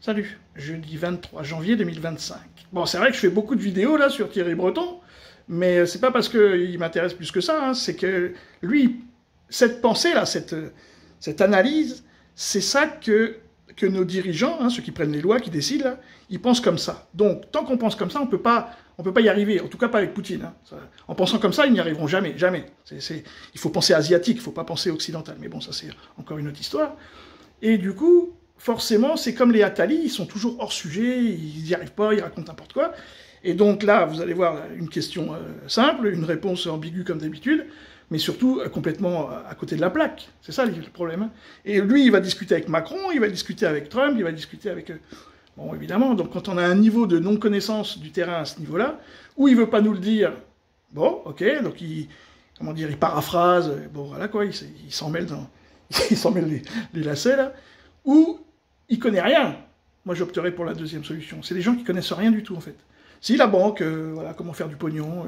Salut, jeudi 23 janvier 2025. Bon, c'est vrai que je fais beaucoup de vidéos là sur Thierry Breton, mais c'est pas parce qu'il m'intéresse plus que ça, hein, c'est que lui, cette pensée-là, cette analyse, c'est ça que nos dirigeants, hein, ceux qui prennent les lois, qui décident, là, ils pensent comme ça. Donc, tant qu'on pense comme ça, on peut pas y arriver, en tout cas pas avec Poutine. Hein. En pensant comme ça, ils n'y arriveront jamais, jamais. Il faut penser asiatique, il faut pas penser occidental. Mais bon, ça c'est encore une autre histoire. Et du coup, forcément, c'est comme les Attali, ils sont toujours hors sujet, ils n'y arrivent pas, ils racontent n'importe quoi. Et donc là, vous allez voir une question simple, une réponse ambiguë comme d'habitude, mais surtout complètement à côté de la plaque. C'est ça le problème. Hein. Et lui, il va discuter avec Macron, il va discuter avec Trump, il va discuter avec... Bon, évidemment, donc quand on a un niveau de non-connaissance du terrain à ce niveau-là, où il veut pas nous le dire, bon, ok, donc il paraphrase, bon, voilà quoi, il s'en mêle il s'en mêle les lacets, là, ou il connaît rien. Moi, j'opterais pour la deuxième solution. C'est des gens qui connaissent rien du tout, en fait. Si, la banque, voilà, comment faire du pognon,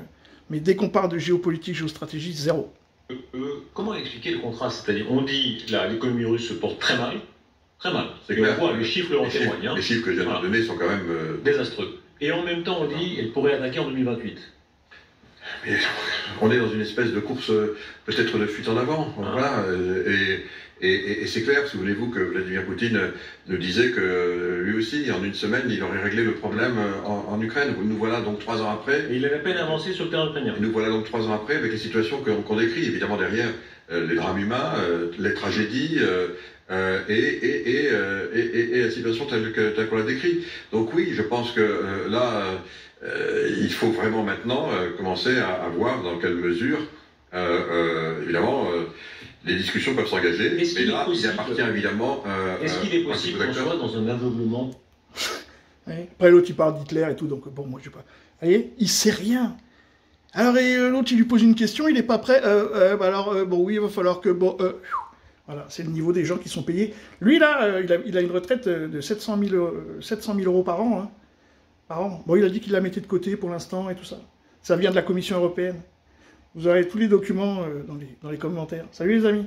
mais dès qu'on parle de géopolitique, géostratégie, zéro. Comment expliquer le contraste? C'est-à-dire, on dit, là, l'économie russe se porte très mal. Très mal. C'est qu'on voit, les chiffres en témoignent. Hein. Les chiffres que je viens de donner sont quand même... désastreux. Et en même temps, on dit, elle pourrait attaquer en 2028. Mais on est dans une espèce de course, peut-être de fuite en avant. Ah. Voilà. Et c'est clair, si voulez-vous, que Vladimir Poutine nous disait que lui aussi, en une semaine, il aurait réglé le problème en Ukraine. Nous voilà donc 3 ans après. Et il avait à peine avancé sur le terrain ukrainien. Et nous voilà donc 3 ans après avec les situations qu'on décrit, évidemment derrière les drames humains, les tragédies et la situation telle qu'on l'a décrit. Donc oui, je pense que là, il faut vraiment maintenant commencer à voir dans quelle mesure, évidemment, les discussions peuvent s'engager, mais là, il appartient évidemment... Est-ce qu'il est possible qu'on soit dans un aveuglement? Oui. Après, l'autre, il parle d'Hitler et tout, donc bon, moi, je sais pas... Vous voyez, il sait rien. Alors, l'autre, il lui pose une question, il n'est pas prêt. Bon, oui, il va falloir que... Bon, voilà, c'est le niveau des gens qui sont payés. Lui, là, il a une retraite de 700 000 euros par an. Hein, par an. Bon, il a dit qu'il la mettait de côté pour l'instant et tout ça. Ça vient de la Commission européenne. Vous aurez tous les documents dans les commentaires. Salut les amis!